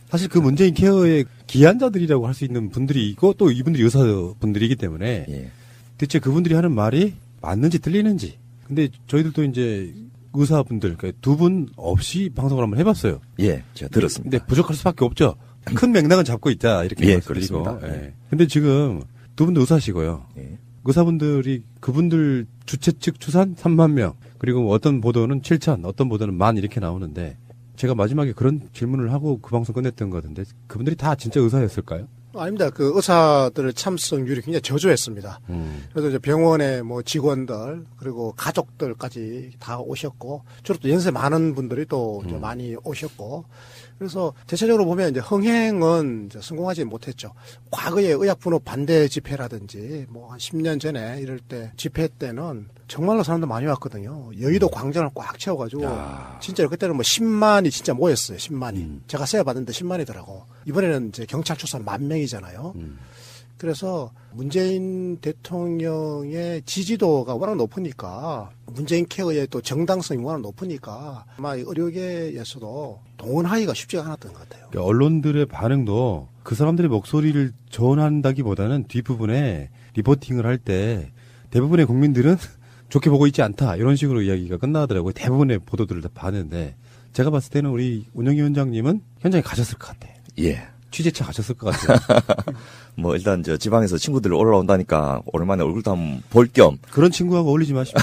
사실 그 문재인 케어의 기한자들이라고 할 수 있는 분들이 있고 또 이분들이 의사분들이기 때문에 예. 대체 그분들이 하는 말이 맞는지 틀리는지. 근데 저희들도 이제 의사분들, 그러니까 두 분 없이 방송을 한번 해봤어요. 예, 제가 들었습니다. 근데 부족할 수밖에 없죠. 큰 맥락은 잡고 있다 이렇게 예, 말씀드리고. 그렇습니다. 예. 근데 지금 두 분도 의사시고요. 예. 의사분들이 그분들 주최 측 추산 3만 명 그리고 어떤 보도는 7천, 어떤 보도는 10,000 이렇게 나오는데 제가 마지막에 그런 질문을 하고 그 방송 끝냈던 것 같은데 그분들이 다 진짜 의사였을까요? 아닙니다. 그 의사들의 참석률이 굉장히 저조했습니다. 그래서 이제 병원의 뭐 직원들 그리고 가족들까지 다 오셨고 주로 또 연세 많은 분들이 또 이제 많이 오셨고 그래서 대체적으로 보면 이제 흥행은 이제 성공하지 못했죠. 과거에 의약분업 반대 집회라든지 뭐 한 10년 전에 이럴 때 집회 때는 정말로 사람들 많이 왔거든요. 여의도 광장을 꽉 채워가지고 진짜로 그때는 뭐 10만이 진짜 모였어요. 10만이. 제가 세어 봤는데 10만이더라고. 이번에는 이제 경찰 추산 10,000명이잖아요. 그래서 문재인 대통령의 지지도가 워낙 높으니까 문재인 케어의 또 정당성이 워낙 높으니까 아마 의료계에서도 동원하기가 쉽지가 않았던 것 같아요. 그러니까 언론들의 반응도 그 사람들의 목소리를 전한다기보다는 뒷부분에 리포팅을 할 때 대부분의 국민들은 좋게 보고 있지 않다 이런 식으로 이야기가 끝나더라고요. 대부분의 보도들을 다 봤는데 제가 봤을 때는 우리 운영위원장님은 현장에 가셨을 것 같아요. 예. 취재차 가셨을 것 같아요. 뭐 일단 저 지방에서 친구들 올라온다니까 오랜만에 얼굴도 한번 볼 겸 그런 친구하고 어울리지 마십시오.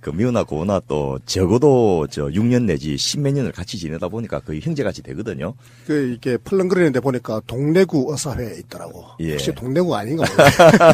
그 미우나 고우나 또 적어도 저 6년 내지 10몇 년을 같이 지내다 보니까 거의 형제같이 되거든요. 그 이게 펄렁거리는데 보니까 동래구 의사회에 있더라고. 예. 혹시 동래구 아닌가 모르겠어요.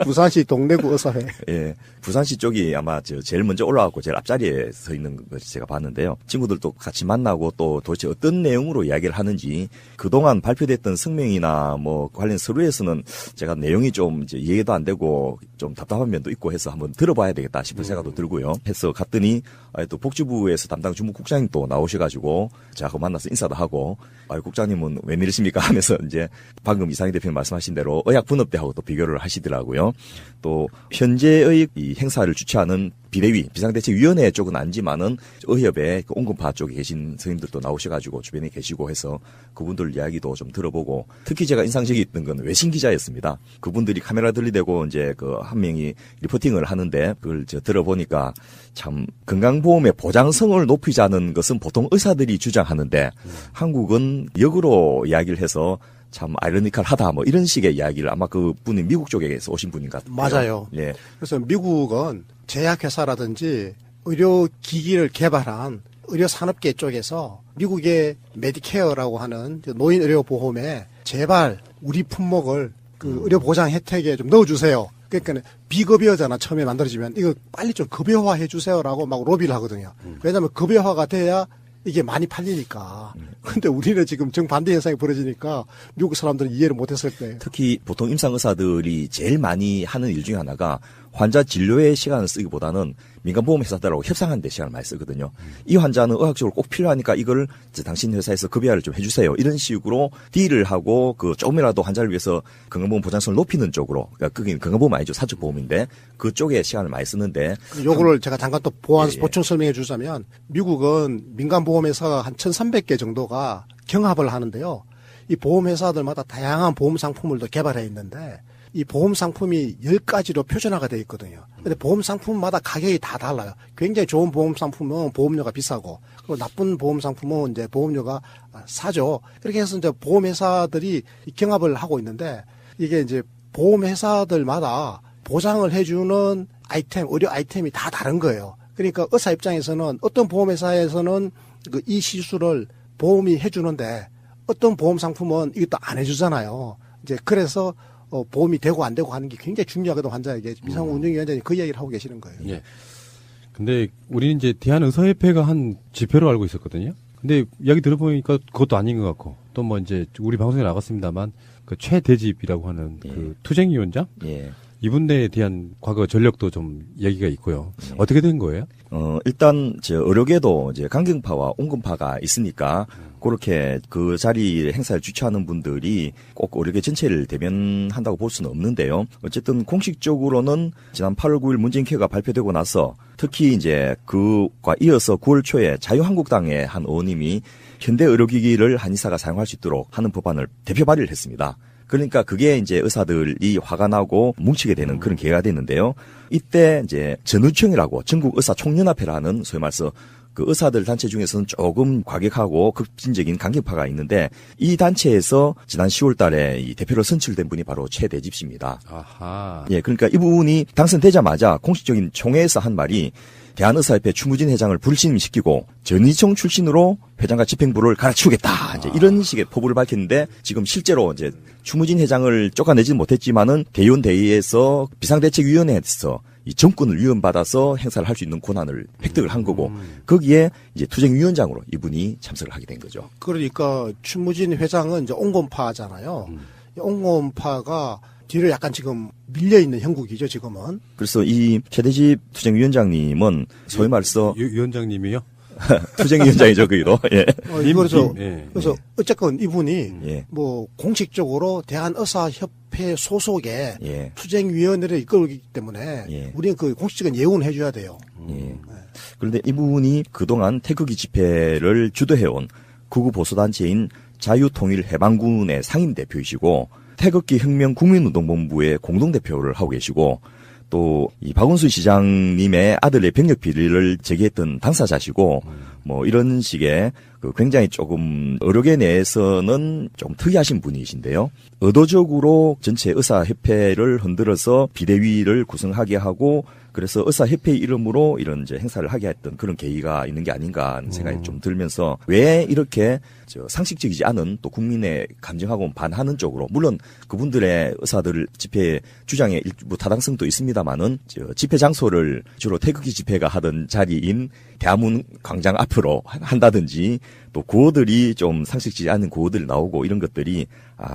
부산시 동래구 의사회. 예. 부산시 쪽이 아마 저 제일 먼저 올라왔고 제일 앞자리에 서 있는 걸 제가 봤는데요. 친구들도 같이 만나고 또 도대체 어떤 내용으로 이야기를 하는지 그동안 발표됐던 성명이나 뭐 관련 서류에서는 제가 내용이 좀 이제 이해도 안 되고 좀 답답한 면도 있고 해서 한번 들어봐야 되겠다 싶은 생각도 들고요. 해서 갔더니 또 복지부에서 담당 주무국장님 또 나오셔가지고 제가 만나서 인사도 하고 국장님은 웬일이십니까 하면서 이제 방금 이상희 대표님 말씀하신 대로 의약분업대하고 또 비교를 하시더라고요. 또 현재의 이 행사를 주최하는 비대위 비상대책위원회 쪽은 아니지만은 의협의 그 온건파 쪽에 계신 선생님들도 나오셔가지고 주변에 계시고 해서 그분들 이야기도 좀 들어보고 특히 제가 인상적이었던 건 외신 기자였습니다. 그분들이 카메라 들이대고 이제 그 한 명이 리포팅을 하는데 그걸 저 들어보니까 참 건강보험의 보장성을 높이자는 것은 보통 의사들이 주장하는데 한국은 역으로 이야기를 해서 참 아이러니컬하다 뭐 이런 식의 이야기를 아마 그 분이 미국 쪽에서 오신 분인 것 같아요. 맞아요. 예. 그래서 미국은 제약회사라든지 의료기기를 개발한 의료산업계 쪽에서 미국의 메디케어라고 하는 노인 의료보험에 제발 우리 품목을 그 의료보장 혜택에 좀 넣어주세요. 그러니까 비급여잖아. 처음에 만들어지면 이거 빨리 좀 급여화해 주세요라고 막 로비를 하거든요. 왜냐하면 급여화가 돼야 이게 많이 팔리니까. 근데 우리는 지금 정반대 현상이 벌어지니까 미국 사람들은 이해를 못했을 거예요. 특히 보통 임상의사들이 제일 많이 하는 일 중에 하나가 환자 진료에 시간을 쓰기보다는 민간보험 회사들하고 협상하는 데 시간을 많이 쓰거든요. 이 환자는 의학적으로 꼭 필요하니까 이걸 당신 회사에서 급여를 좀 해주세요. 이런 식으로 딜을 하고 그 조금이라도 환자를 위해서 건강보험 보장성을 높이는 쪽으로, 그러니까 그게 건강보험 아니죠. 사적보험인데 그쪽에 시간을 많이 쓰는데. 요거를 제가 잠깐 또 보충 설명해 주자면 미국은 민간보험회사가 한 1,300개 정도가 경합을 하는데요. 이 보험회사들마다 다양한 보험 상품을 또 개발해 있는데 이 보험 상품이 10가지로 표준화가 되어 있거든요. 근데 보험 상품마다 가격이 다 달라요. 굉장히 좋은 보험 상품은 보험료가 비싸고, 그리고 나쁜 보험 상품은 이제 보험료가 싸죠. 이렇게 해서 이제 보험회사들이 경합을 하고 있는데, 이게 이제 보험회사들마다 보장을 해주는 아이템, 의료 아이템이 다 다른 거예요. 그러니까 의사 입장에서는 어떤 보험회사에서는 이 시술을 보험이 해주는데, 어떤 보험 상품은 이것도 안 해주잖아요. 이제 그래서 보험이 되고 안 되고 하는 게 굉장히 중요하거든, 환자에게. 미상호 운영위원장이 그 이야기를 하고 계시는 거예요. 예. 근데 우리는 이제 대한의사협회가 한 지표로 알고 있었거든요. 근데 이야기 들어보니까 그것도 아닌 것 같고, 또 뭐 이제 우리 방송에 나갔습니다만 그 최대집이라고 하는 그 투쟁위원장? 예. 이분에 대한 과거 전력도 좀 얘기가 있고요. 어떻게 된 거예요? 일단 의료계도 이제 강경파와 온건파가 있으니까 그렇게 그 자리 행사를 주최하는 분들이 꼭 의료계 전체를 대변한다고 볼 수는 없는데요. 어쨌든 공식적으로는 지난 8월 9일 문재인 케어가 발표되고 나서 특히 이제 그과 이어서 9월 초에 자유한국당의 한 의원님이 현대 의료기기를 한의사가 사용할 수 있도록 하는 법안을 대표 발의를 했습니다. 그러니까 그게 이제 의사들이 화가 나고 뭉치게 되는 그런 계기가 됐는데요. 이때 이제 전의총이라고 전국 의사 총연합회라는 소위 말해서 그 의사들 단체 중에서는 조금 과격하고 급진적인 강경파가 있는데 이 단체에서 지난 10월 달에 이 대표로 선출된 분이 바로 최대집 씨입니다. 아하. 예, 그러니까 이분이 당선되자마자 공식적인 총회에서 한 말이 대한의사협회 추무진 회장을 불신임시키고 전의총 출신으로 회장과 집행부를 갈아치우겠다. 이제 이런 식의 포부를 밝혔는데 지금 실제로 이제 추무진 회장을 쫓아내지는 못했지만은 대의원 대의에서 비상대책위원회에서 이 정권을 위헌받아서 행사를 할 수 있는 권한을 획득을 한 거고 거기에 이제 투쟁위원장으로 이분이 참석을 하게 된 거죠. 그러니까 추무진 회장은 이제 온건파잖아요. 온건파가 뒤로 약간 지금 밀려있는 형국이죠, 지금은. 그래서 이 최대집 투쟁위원장님은 소위 말해서 위원장님이요? 투쟁위원장이죠, 거기도. 예. 그래서 어쨌건 이분이 예. 뭐 공식적으로 대한의사협회 소속의 예. 투쟁위원회를 이끌기 때문에 예. 우리는 그 공식적인 예우는 해줘야 돼요. 예. 그런데 이분이 그동안 태극기 집회를 주도해온 극우 보수단체인 자유통일해방군의 상임대표이시고 태극기 혁명 국민운동본부의 공동대표를 하고 계시고 또 이 박원순 시장님의 아들의 병역 비리를 제기했던 당사자시고 뭐 이런 식의 그 굉장히 조금 의료계 내에서는 좀 특이하신 분이신데요. 의도적으로 전체 의사협회를 흔들어서 비대위를 구성하게 하고 그래서 의사협회 이름으로 이런 이제 행사를 하게 했던 그런 계기가 있는 게 아닌가 하는 생각이 좀 들면서 왜 이렇게 상식적이지 않은 또 국민의 감정하고 반하는 쪽으로 물론 그분들의 의사들 집회 주장의 일부 타당성도 있습니다만은 집회 장소를 주로 태극기 집회가 하던 자리인 대한문 광장 앞으로 한다든지 또 구호들이 좀 상식적이지 않은 구호들이 나오고 이런 것들이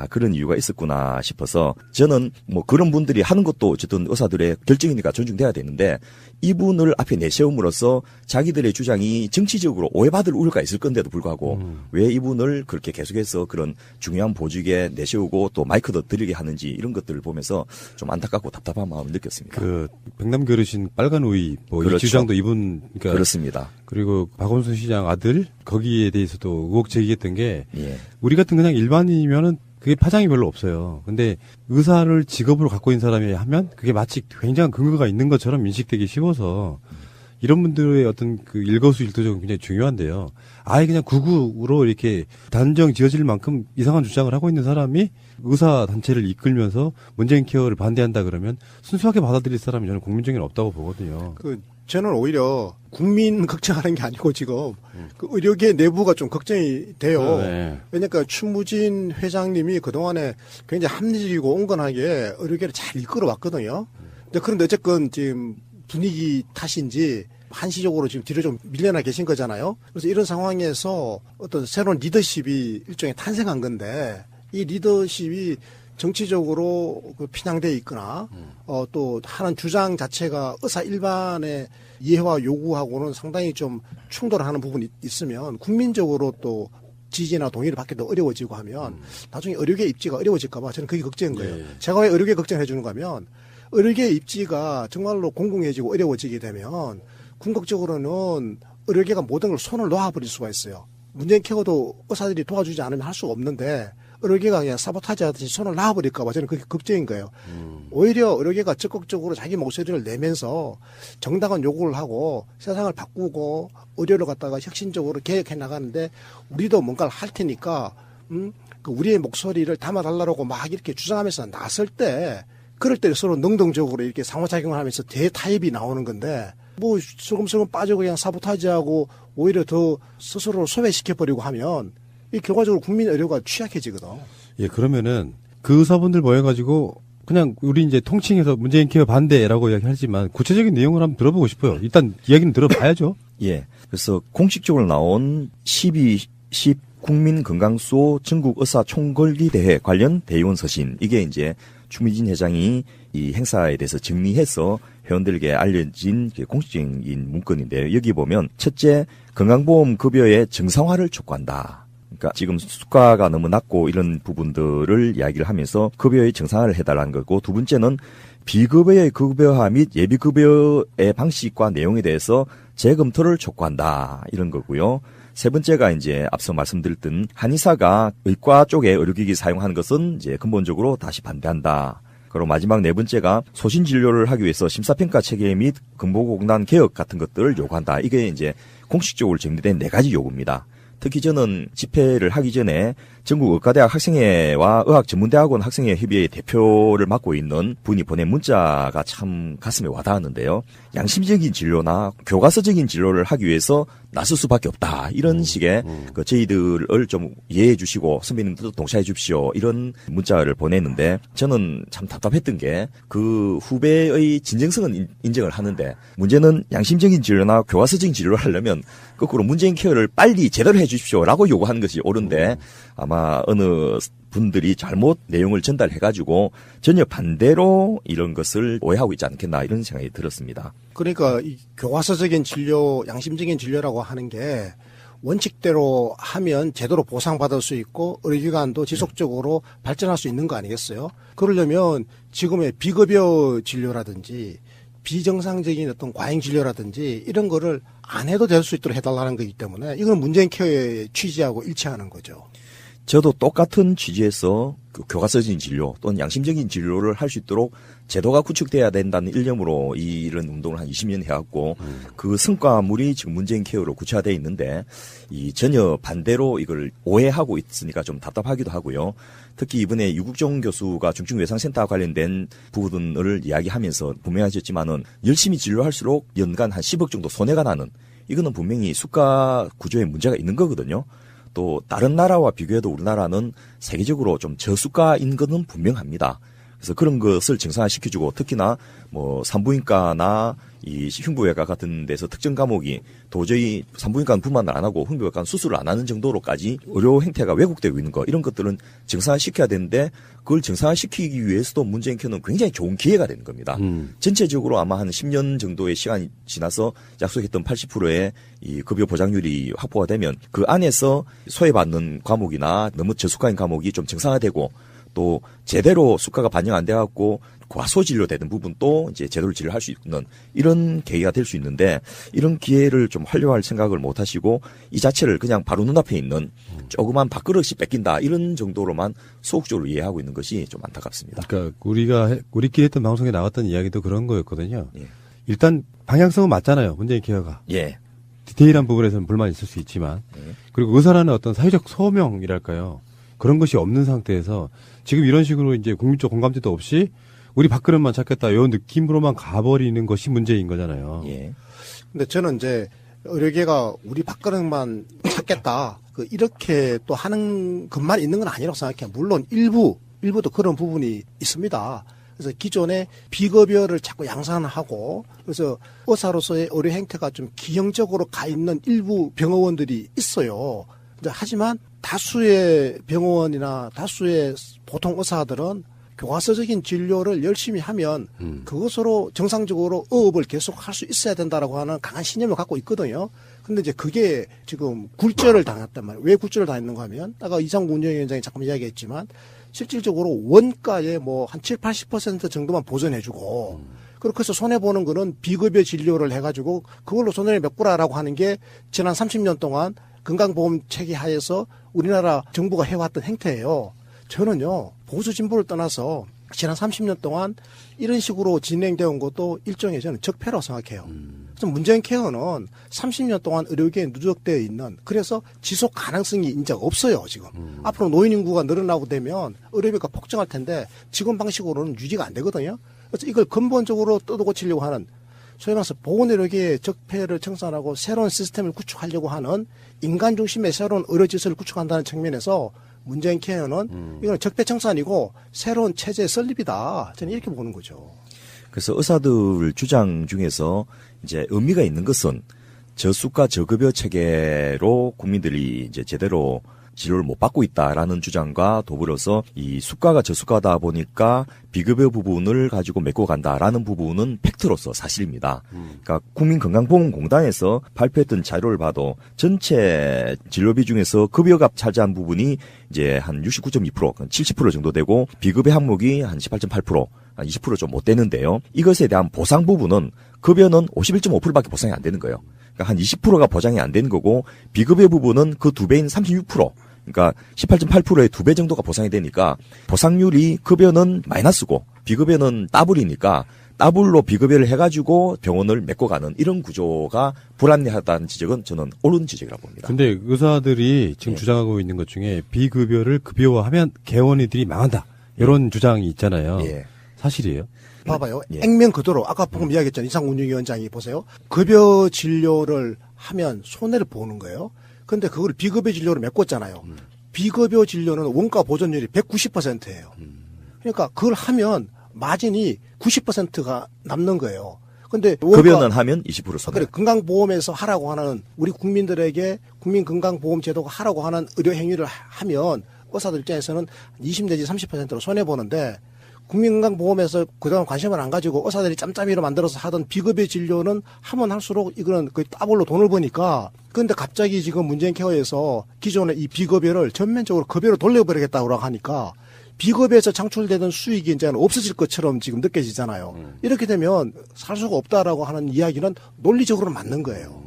그런 이유가 있었구나 싶어서 저는 뭐 그런 분들이 하는 것도 어쨌든 의사들의 결정이니까 존중돼야 되는데 이분을 앞에 내세움으로써 자기들의 주장이 정치적으로 오해받을 우려가 있을 건데도 불구하고 왜 이분을 그렇게 계속해서 그런 중요한 보직에 내세우고 또 마이크도 들리게 하는지 이런 것들을 보면서 좀 안타깝고 답답한 마음을 느꼈습니다. 그 백남 그릇인 빨간 오이 뭐 그렇죠. 이 주장도 이분 그러니까 그렇습니다. 그리고 박원순 시장 아들 거기에 대해서도 의혹 제기했던 게 예. 우리 같은 그냥 일반인이면은 그게 파장이 별로 없어요. 근데 의사를 직업으로 갖고 있는 사람이 하면 그게 마치 굉장한 근거가 있는 것처럼 인식되기 쉬워서 이런 분들의 어떤 그 일거수일투족은 굉장히 중요한데요. 아예 그냥 극우로 이렇게 단정 지어질 만큼 이상한 주장을 하고 있는 사람이 의사 단체를 이끌면서 문재인 케어를 반대한다 그러면 순수하게 받아들일 사람이 저는 국민적인 없다고 보거든요. 저는 오히려 국민 걱정하는 게 아니고 지금 그 의료계 내부가 좀 걱정이 돼요. 네. 왜냐니까 추무진 회장님이 그동안에 굉장히 합리적이고 온건하게 의료계를 잘 이끌어 왔거든요. 그런데 어쨌건 지금 분위기 탓인지 한시적으로 지금 뒤로 좀 밀려나 계신 거잖아요. 그래서 이런 상황에서 어떤 새로운 리더십이 일종의 탄생한 건데 이 리더십이 정치적으로 편향되어 있거나 또 하는 주장 자체가 의사 일반의 이해와 요구하고는 상당히 좀 충돌하는 부분이 있으면 국민적으로 또 지지나 동의를 받기도 어려워지고 하면 나중에 의료계 입지가 어려워질까 봐 저는 그게 걱정인 거예요. 네. 제가 왜 의료계 걱정해 주는 거면 의료계 입지가 정말로 공공해지고 어려워지게 되면 궁극적으로는 의료계가 모든 걸 손을 놓아버릴 수가 있어요. 문재인 케어도 의사들이 도와주지 않으면 할 수가 없는데 의료계가 그냥 사보타지 하듯이 손을 놔버릴까 봐 저는 그게 걱정인 거예요. 오히려 의료계가 적극적으로 자기 목소리를 내면서 정당한 요구를 하고 세상을 바꾸고 의료를 갖다가 혁신적으로 개혁해 나가는데 우리도 뭔가를 할 테니까 그 우리의 목소리를 담아달라고 막 이렇게 주장하면서 나설 때 그럴 때 서로 능동적으로 이렇게 상호작용을 하면서 대타협이 나오는 건데 뭐 슬금슬금 빠지고 그냥 사보타지하고 오히려 더 스스로를 소외시켜버리고 하면 이 결과적으로 국민 의료가 취약해지거든. 예, 그러면은 그 의사분들 모여가지고 그냥 우리 이제 통칭해서 문재인 케어 반대라고 이야기하지만 구체적인 내용을 한번 들어보고 싶어요. 일단 이야기는 들어봐야죠. 예. 그래서 공식적으로 나온 10 국민건강수호 전국의사총궐기대회 관련 대의원 서신 이게 이제 추미진 회장이 이 행사에 대해서 정리해서 회원들에게 알려진 공식적인 문건인데요. 여기 보면 첫째, 건강보험 급여의 정상화를 촉구한다. 그러니까 지금 수가가 너무 낮고 이런 부분들을 이야기를 하면서 급여의 정상화를 해달라는 거고, 두 번째는 비급여의 급여화 및 예비급여의 방식과 내용에 대해서 재검토를 촉구한다. 이런 거고요. 세 번째가 이제 앞서 말씀드렸던 한의사가 의과 쪽에 의료기기 사용하는 것은 이제 근본적으로 다시 반대한다. 그리고 마지막 네 번째가 소신 진료를 하기 위해서 심사평가 체계 및 근보공단 개혁 같은 것들을 요구한다. 이게 이제 공식적으로 정리된 네 가지 요구입니다. 특히 저는 집회를 하기 전에 전국 의과대학 학생회와 의학전문대학원 학생회 협의회 대표를 맡고 있는 분이 보낸 문자가 참 가슴에 와닿았는데요. 양심적인 진료나 교과서적인 진료를 하기 위해서 나설 수밖에 없다. 이런 식의 저희들을 좀 이해해 주시고 선배님들도 동참해 주십시오. 이런 문자를 보냈는데 저는 참 답답했던 게 그 후배의 진정성은 인정을 하는데 문제는 양심적인 진료나 교과서적인 진료를 하려면 거꾸로 문재인 케어를 빨리 제대로 해 주십시오라고 요구하는 것이 옳은데 아마 어느 분들이 잘못 내용을 전달해가지고 전혀 반대로 이런 것을 오해하고 있지 않겠나 이런 생각이 들었습니다. 그러니까 이 교과서적인 진료, 양심적인 진료라고 하는 게 원칙대로 하면 제대로 보상받을 수 있고 의료기관도 지속적으로 발전할 수 있는 거 아니겠어요? 그러려면 지금의 비급여 진료라든지 비정상적인 어떤 과잉 진료라든지 이런 거를 안 해도 될 수 있도록 해달라는 거기 때문에 이건 문재인 케어의 취지하고 일치하는 거죠. 저도 똑같은 취지에서 그 교과서적인 진료 또는 양심적인 진료를 할 수 있도록 제도가 구축돼야 된다는 일념으로 이런 운동을 한 20년 해왔고 그 성과물이 지금 문재인 케어로 구체화되어 있는데 이 전혀 반대로 이걸 오해하고 있으니까 좀 답답하기도 하고요. 특히 이번에 유국종 교수가 중증외상센터와 관련된 부분을 이야기하면서 분명하셨지만은 열심히 진료할수록 연간 한 10억 정도 손해가 나는 이거는 분명히 수가 구조에 문제가 있는 거거든요. 또 다른 나라와 비교해도 우리나라는 세계적으로 좀 저수가인 것은 분명합니다. 그래서 그런 것을 정상화시켜주고 특히나 뭐 산부인과나 이 흉부외과 같은 데서 특정 과목이 도저히 산부인과는 분만을 안 하고 흉부외과는 수술을 안 하는 정도로까지 의료 행태가 왜곡되고 있는 거 이런 것들은 정상화시켜야 되는데 그걸 정상화시키기 위해서도 문재인 케어는 굉장히 좋은 기회가 되는 겁니다. 전체적으로 아마 한 10년 정도의 시간이 지나서 약속했던 80%의 이 급여 보장률이 확보가 되면 그 안에서 소외받는 과목이나 너무 저수가인 과목이 좀 정상화되고 또 제대로 수가가 반영 안 돼갖고 과소진료되는 부분도 이제 제대로 진료할 수 있는 이런 계기가 될 수 있는데 이런 기회를 좀 활용할 생각을 못 하시고 이 자체를 그냥 바로 눈앞에 있는 조그만 밥그릇이 뺏긴다 이런 정도로만 소극적으로 이해하고 있는 것이 좀 안타깝습니다. 그러니까 우리끼리 했던 방송에 나왔던 이야기도 그런 거였거든요. 예. 일단 방향성은 맞잖아요. 문재인 케어가. 예. 디테일한 부분에서는 불만이 있을 수 있지만 그리고 의사라는 어떤 사회적 소명이랄까요. 그런 것이 없는 상태에서 지금 이런 식으로 이제 국민적 공감대도 없이 우리 밥그릇만 찾겠다 이런 느낌으로만 가버리는 것이 문제인 거잖아요. 예. 근데 저는 이제 의료계가 우리 밥그릇만 찾겠다 이렇게 또 하는 것만 있는 건 아니라고 생각해요. 물론 일부도 그런 부분이 있습니다. 그래서 기존에 비급여를 자꾸 양산하고 그래서 의사로서의 의료 행태가 좀 기형적으로 가 있는 일부 병원들이 있어요. 하지만 다수의 병원이나 다수의 보통 의사들은 교과서적인 진료를 열심히 하면 그것으로 정상적으로 의업을 계속할 수 있어야 된다라고 하는 강한 신념을 갖고 있거든요. 근데 이제 그게 지금 굴절을 당했단 말이에요. 왜 굴절을 당했는가 하면 아까 이상구 운영위원장이 잠깐 이야기했지만 실질적으로 원가의 뭐 한 7, 80% 정도만 보전해주고 그렇게 해서 손해보는 거는 비급여 진료를 해가지고 그걸로 손해를 메꾸라라고 하는 게 지난 30년 동안 건강보험 체계 하에서 우리나라 정부가 해왔던 행태예요. 저는요, 보수 진보를 떠나서 지난 30년 동안 이런 식으로 진행되어 온 것도 일종의 저는 적폐라고 생각해요. 그래서 문재인 케어는 30년 동안 의료계에 누적되어 있는 그래서 지속 가능성이 이제 없어요, 지금. 앞으로 노인 인구가 늘어나고 되면 의료비가 폭증할 텐데 지금 방식으로는 유지가 안 되거든요. 그래서 이걸 근본적으로 뜯어고치려고 하는 소위 말해서 보건의료계의 적폐를 청산하고 새로운 시스템을 구축하려고 하는 인간 중심의 새로운 의료질서를 구축한다는 측면에서 문재인 케어는 이건 적폐 청산이고 새로운 체제의 설립이다. 저는 이렇게 보는 거죠. 그래서 의사들 주장 중에서 이제 의미가 있는 것은 저수가 저급여 체계로 국민들이 이제 제대로 치료를 못 받고 있다라는 주장과 더불어서 이 수가가 저수가다 보니까 비급여 부분을 가지고 메꿔 간다라는 부분은 팩트로서 사실입니다. 그러니까 국민건강보험공단에서 발표했던 자료를 봐도 전체 진료비 중에서 급여가 차지한 부분이 이제 한 69.2%, 70% 정도 되고 비급여 항목이 한 18.8%, 한 20% 좀 못 되는데요. 이것에 대한 보상 부분은 급여는 51.5%밖에 보상이 안 되는 거예요. 그러니까 한 20%가 보장이 안 되는 거고 비급여 부분은 그 2배인 36%, 그러니까 18.8%의 2배 정도가 보상이 되니까 보상률이 급여는 마이너스고 비급여는 더블이니까 더블로 비급여를 해가지고 병원을 메꿔가는 이런 구조가 불합리하다는 지적은 저는 옳은 지적이라고 봅니다. 근데 의사들이 지금 예. 주장하고 있는 것 중에 비급여를 급여화하면 개원이들이 망한다. 이런 주장이 있잖아요. 예. 사실이에요? 봐봐요. 예. 액면 그대로 아까 방금 이야기했잖아요. 이상운영위원장이 보세요. 급여 진료를 하면 손해를 보는 거예요. 근데 그걸 비급여 진료로 메꿨잖아요. 비급여 진료는 원가 보존율이 190%예요. 그러니까 그걸 하면 마진이 90%가 남는 거예요. 근데 급여는 하면 20% 손해. 그래, 건강보험에서 하라고 하는 우리 국민들에게 국민건강보험제도가 하라고 하는 의료 행위를 하면 의사들 입장에서는 20 내지 30%로 손해보는데 국민건강보험에서 그동안 관심을 안 가지고 의사들이 짬짬이로 만들어서 하던 비급여 진료는 하면 할수록 이거는 거의 더블로 돈을 버니까 그런데 갑자기 지금 문재인 케어에서 기존의 이 비급여를 전면적으로 급여로 돌려버리겠다고 하니까 비급여에서 창출되던 수익이 이제는 없어질 것처럼 지금 느껴지잖아요. 이렇게 되면 살 수가 없다라고 하는 이야기는 논리적으로 맞는 거예요.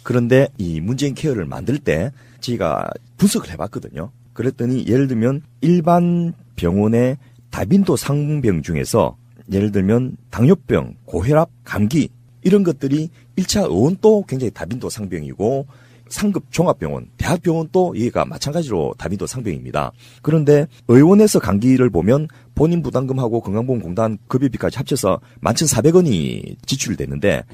그런데 이 문재인 케어를 만들 때 저희가 분석을 해봤거든요. 그랬더니 예를 들면 일반 병원의 다빈도 상병 중에서 예를 들면 당뇨병, 고혈압, 감기 이런 것들이 1차 의원도 굉장히 다빈도 상병이고 상급 종합병원, 대학병원도 얘가 마찬가지로 다빈도 상병입니다. 그런데 의원에서 감기를 보면 본인 부담금하고 건강보험공단 급여비까지 합쳐서 11,400원이 지출되는데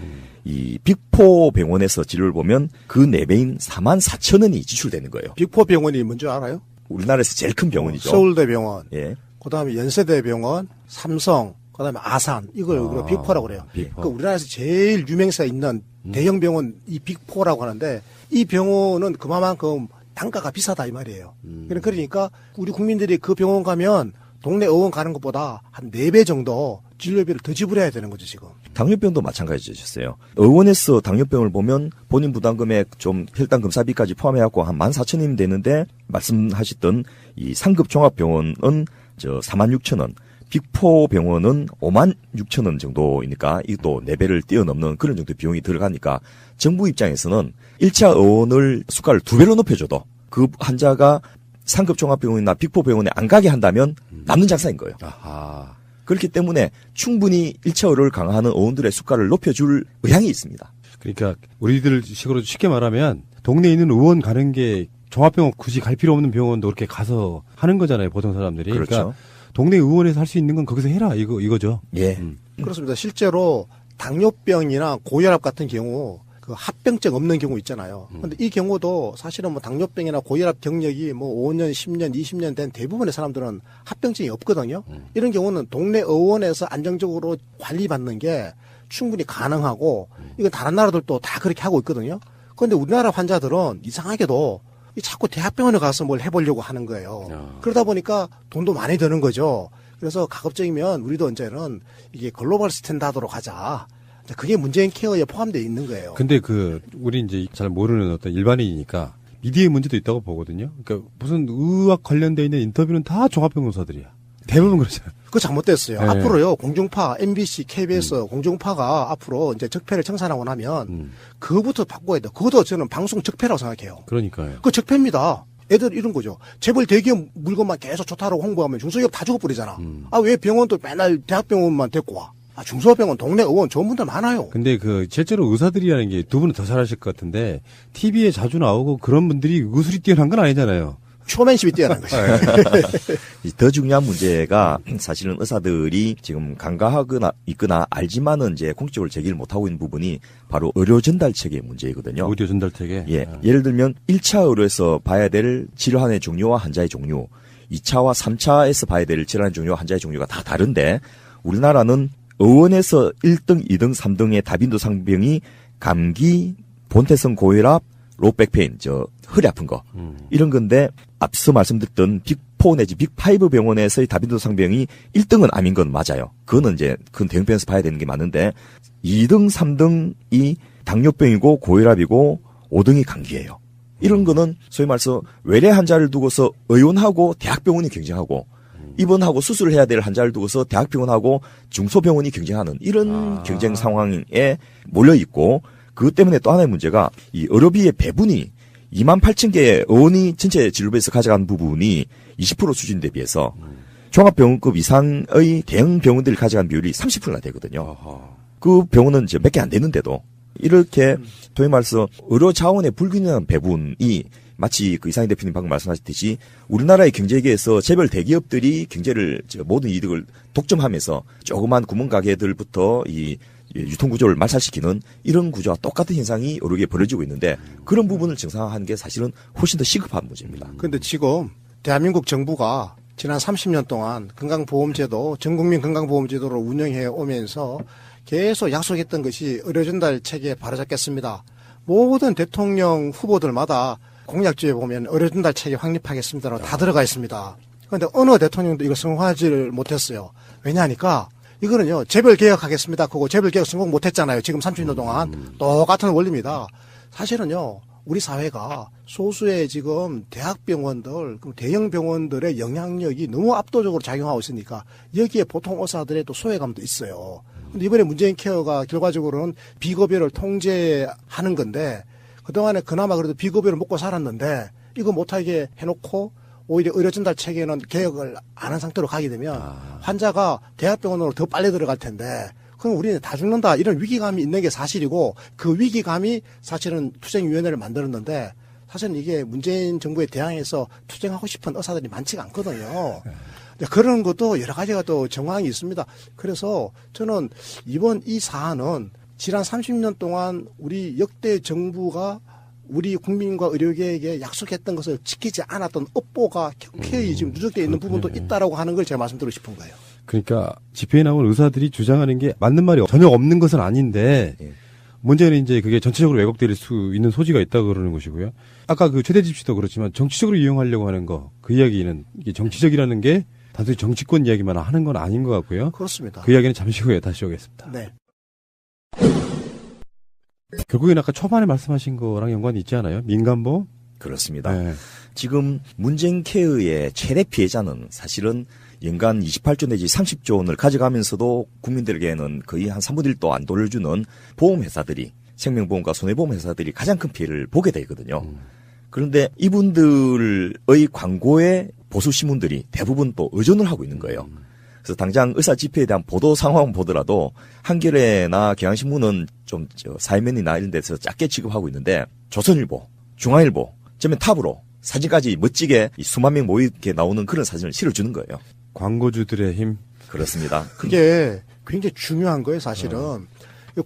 이 빅포 병원에서 진료를 보면 그 4배인 44,000원이 지출되는 거예요. 빅포 병원이 뭔지 알아요? 우리나라에서 제일 큰 병원이죠. 서울대병원, 예. 그다음에 연세대병원, 삼성, 그다음에 아산 이걸 우리가 빅포라고 그래요. 빅포. 그러니까 우리나라에서 제일 유명세 있는 대형 병원 이 빅포라고 하는데 이 병원은 그만큼 단가가 비싸다 이 말이에요. 그러니까 우리 국민들이 그 병원 가면 동네 의원 가는 것보다 한 4배 정도 진료비를 더 지불해야 되는 거죠 지금. 당뇨병도 마찬가지셨어요. 의원에서 당뇨병을 보면 본인 부담금에 좀 혈당 검사비까지 포함해갖고 한 14,000원이면 되는데 말씀하셨던 이 상급 종합병원은 46,000원, 빅포 병원은 56,000원 정도이니까 이것도 4배를 뛰어넘는 그런 정도 비용이 들어가니까 정부 입장에서는 1차 의원을 수가를 2배로 높여줘도 그 환자가 상급 종합병원이나 빅포 병원에 안 가게 한다면 남는 장사인 거예요. 아하. 그렇기 때문에 충분히 1차 의료를 강화하는 의원들의 수가를 높여줄 의향이 있습니다. 그러니까 우리들 식으로 쉽게 말하면 동네에 있는 의원 가는 게 종합병원 굳이 갈 필요 없는 병원도 그렇게 가서 하는 거잖아요, 보통 사람들이. 그렇죠. 그러니까 동네 의원에서 할 수 있는 건 거기서 해라 이거죠. 예. 그렇습니다. 실제로 당뇨병이나 고혈압 같은 경우 그 합병증 없는 경우 있잖아요. 근데 이 경우도 사실은 뭐 당뇨병이나 고혈압 경력이 뭐 5년, 10년, 20년 된 대부분의 사람들은 합병증이 없거든요. 이런 경우는 동네 의원에서 안정적으로 관리받는 게 충분히 가능하고 이건 다른 나라들도 다 그렇게 하고 있거든요. 그런데 우리나라 환자들은 이상하게도 자꾸 대학병원에 가서 뭘 해보려고 하는 거예요. 그러다 보니까 돈도 많이 드는 거죠. 그래서 가급적이면 우리도 이제는 이게 글로벌 스탠다드로 가자. 그게 문재인 케어에 포함되어 있는 거예요. 근데 우리 이제 잘 모르는 어떤 일반인이니까 미디어의 문제도 있다고 보거든요. 그러니까 무슨 의학 관련돼 있는 인터뷰는 다 종합병원사들이야. 대부분 그렇잖아요. 그거 잘못됐어요. 네. 앞으로요, 공중파, MBC, KBS 공중파가 앞으로 이제 적폐를 청산하고 나면 그거부터 바꿔야 돼요. 그것도 저는 방송 적폐라고 생각해요. 그러니까요. 그거 적폐입니다. 애들 이런 거죠. 재벌 대기업 물건만 계속 좋다고 홍보하면 중소기업 다 죽어버리잖아. 아, 왜 병원도 맨날 대학병원만 데리고 와? 아, 중소병원, 동네 의원 좋은 분들 많아요. 근데 실제로 의사들이라는 게 두 분은 더 잘하실 것 같은데 TV에 자주 나오고 그런 분들이 의술이 뛰어난 건 아니잖아요. 쇼맨십이 뛰어난 거죠. 더 중요한 문제가 사실은 의사들이 지금 간과하거나 있거나 알지만은 이제 공적으로 제기를 못하고 있는 부분이 바로 의료 전달 체계의 문제이거든요. 오디오 전달체계. 예. 예를 들면 1차 의료에서 봐야 될 질환의 종류와 환자의 종류, 2차와 3차에서 봐야 될 질환의 종류와 환자의 종류가 다 다른데 우리나라는 의원에서 1등, 2등, 3등의 다빈도 상병이 감기, 본태성 고혈압, 로우백 페인, 허리 아픈 거. 이런 건데, 앞서 말씀드렸던 빅4 내지 빅5 병원에서의 다빈도 상병이 1등은 암인 건 맞아요. 그건 대형병에서 봐야 되는 게 맞는데, 2등, 3등이 당뇨병이고 고혈압이고 5등이 감기예요. 이런 거는 소위 말해서 외래 환자를 두고서 의원하고 대학병원이 경쟁하고, 입원하고 수술을 해야 될 환자를 두고서 대학병원하고 중소병원이 경쟁하는 이런 경쟁 상황에 몰려 있고, 그것 때문에 또 하나의 문제가 이 의료비의 배분이 28,000개의 의원이 전체 진료비에서 가져간 부분이 20% 수준 대비해서 종합병원급 이상의 대형 병원들이 가져간 비율이 30%나 되거든요. 그 병원은 이제 몇 개 안 되는데도 이렇게 소위 말해서 의료 자원의 불균형한 배분이 마치 그 이상희 대표님 방금 말씀하셨듯이 우리나라의 경제계에서 재벌 대기업들이 경제를 모든 이득을 독점하면서 조그만 구멍 가게들부터 이 유통구조를 말살시키는 이런 구조와 똑같은 현상이 여러 개 벌어지고 있는데 그런 부분을 정상화하는 게 사실은 훨씬 더 시급한 문제입니다. 그런데 지금 대한민국 정부가 지난 30년 동안 건강보험제도, 전국민 건강보험제도를 운영해 오면서 계속 약속했던 것이 의료전달 체계 바로잡겠습니다. 모든 대통령 후보들마다 공약지에 보면 의료전달 체계 확립하겠습니다라고 다 들어가 있습니다. 그런데 어느 대통령도 이거 성공하지를 못했어요. 왜냐하니까 이거는요, 재벌 개혁하겠습니다. 그거 재벌 개혁 성공 못했잖아요. 지금 30년 동안. 똑같은 원리입니다. 사실은요, 우리 사회가 소수의 지금 대학병원들, 대형 병원들의 영향력이 너무 압도적으로 작용하고 있으니까 여기에 보통 의사들의 또 소외감도 있어요. 근데 이번에 문재인 케어가 결과적으로는 비급여를 통제하는 건데 그동안에 그나마 그래도 비급여를 먹고 살았는데 이거 못하게 해놓고 오히려 의료전달 체계는 개혁을 안 한 상태로 가게 되면 환자가 대학병원으로 더 빨리 들어갈 텐데 그럼 우리는 다 죽는다 이런 위기감이 있는 게 사실이고 그 위기감이 사실은 투쟁위원회를 만들었는데 사실은 이게 문재인 정부에 대항해서 투쟁하고 싶은 의사들이 많지가 않거든요. 그런 것도 여러 가지가 또 정황이 있습니다. 그래서 저는 이번 이 사안은 지난 30년 동안 우리 역대 정부가 우리 국민과 의료계에게 약속했던 것을 지키지 않았던 업보가 켜켜이 지금 누적되어 있는 부분도 있다라고 하는 걸 제가 말씀드리고 싶은 거예요. 그러니까 집회에 나온 의사들이 주장하는 게 맞는 말이 전혀 없는 것은 아닌데 문제는 이제 그게 전체적으로 왜곡될 수 있는 소지가 있다고 그러는 것이고요. 아까 그 최대집 씨도 그렇지만 정치적으로 이용하려고 하는 거, 그 이야기는 이게 정치적이라는 게 단순히 정치권 이야기만 하는 건 아닌 것 같고요. 그렇습니다. 그 이야기는 잠시 후에 다시 오겠습니다. 네. 결국엔 아까 초반에 말씀하신 거랑 연관이 있지 않아요? 민간보험? 그렇습니다. 네. 지금 문재인 케어의 최대 피해자는 사실은 연간 28조 내지 30조 원을 가져가면서도 국민들에게는 거의 한 3분의 1도 안 돌려주는 보험회사들이, 생명보험과 손해보험회사들이 가장 큰 피해를 보게 되거든요. 그런데 이분들의 광고에 보수신문들이 대부분 또 의존을 하고 있는 거예요. 그래서 당장 의사 집회에 대한 보도 상황 보더라도 한겨레나 경향신문은 좀 사회면이나 이런 데서 작게 취급하고 있는데 조선일보, 중앙일보, 전면 탑으로 사진까지 멋지게 수만 명 모이게 나오는 그런 사진을 실어주는 거예요. 광고주들의 힘. 그렇습니다. 그게 굉장히 중요한 거예요, 사실은.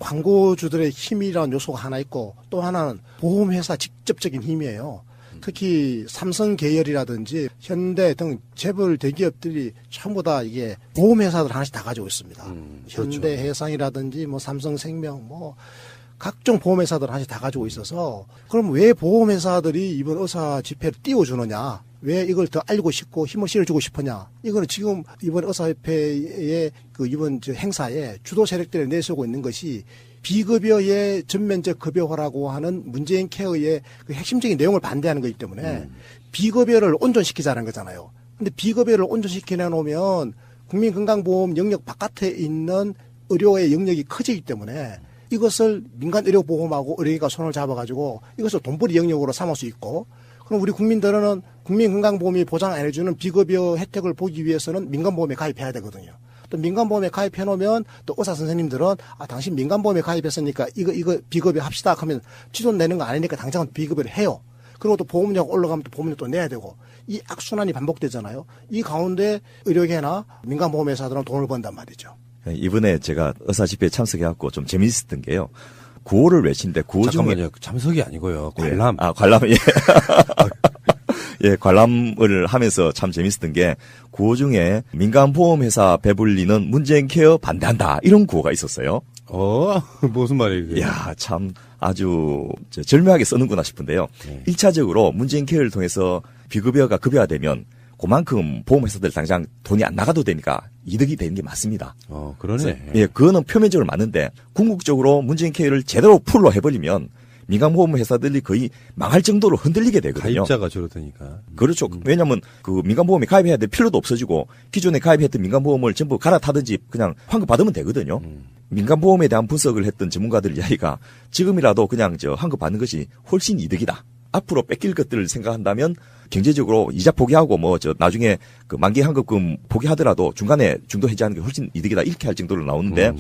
광고주들의 힘이라는 요소가 하나 있고 또 하나는 보험회사 직접적인 힘이에요. 특히 삼성 계열이라든지 현대 등 재벌 대기업들이 전부 다 이게 보험회사들 하나씩 다 가지고 있습니다. 현대해상이라든지 뭐 삼성생명 뭐 각종 보험회사들 하나씩 다 가지고 있어서 그럼 왜 보험회사들이 이번 의사 집회를 띄워주느냐? 왜 이걸 더 알리고 싶고 힘을 실어주고 싶으냐? 이거는 지금 이번 의사협회의 그 이번 행사에 주도 세력들을 내세우고 있는 것이 비급여의 전면적 급여화라고 하는 문재인 케어의 그 핵심적인 내용을 반대하는 거기 때문에 비급여를 온전시키자는 거잖아요. 근데 비급여를 온전시켜 놓으면 국민건강보험 영역 바깥에 있는 의료의 영역이 커지기 때문에 이것을 민간의료보험하고 의료계가 손을 잡아가지고 이것을 돈벌이 영역으로 삼을 수 있고 그럼 우리 국민들은 국민건강보험이 보장 안 해주는 비급여 혜택을 보기 위해서는 민간보험에 가입해야 되거든요. 또 민간보험에 가입해 놓으면 또 의사 선생님들은 당신 민간보험에 가입했으니까 이거 비급여 합시다 하면 지돈 내는 거 아니니까 당장은 비급여를 해요. 그리고 또 보험료가 올라가면 또 보험료 또 내야 되고 이 악순환이 반복되잖아요. 이 가운데 의료계나 민간보험회사들은 돈을 번단 말이죠. 이번에 제가 의사 집회에 참석해갖고 좀 재미있었던 게요. 구호를 외치는데 구호 중에 잠깐만요. 참석이 아니고요. 관람. 관람. 예. 예, 관람을 하면서 참 재밌었던 게 구호 중에 민간보험회사 배불리는 문재인 케어 반대한다 이런 구호가 있었어요. 무슨 말이에요? 야, 참 아주 절묘하게 쓰는구나 싶은데요. 네. 1차적으로 문재인 케어를 통해서 비급여가 급여화되면 그만큼 보험회사들 당장 돈이 안 나가도 되니까 이득이 되는 게 맞습니다. 그러네. 예, 그거는 표면적으로 맞는데 궁극적으로 문재인 케어를 제대로 풀로 해버리면 민간보험회사들이 거의 망할 정도로 흔들리게 되거든요. 가입자가 줄어드니까. 그렇죠. 왜냐하면 그 민간보험에 가입해야 될 필요도 없어지고 기존에 가입했던 민간보험을 전부 갈아타든지 그냥 환급 받으면 되거든요. 민간보험에 대한 분석을 했던 전문가들 이야기가 지금이라도 그냥 환급 받는 것이 훨씬 이득이다. 앞으로 뺏길 것들을 생각한다면 경제적으로 이자 포기하고 나중에 그 만기 환급금 포기하더라도 중간에 중도 해지하는 게 훨씬 이득이다. 이렇게 할 정도로 나오는데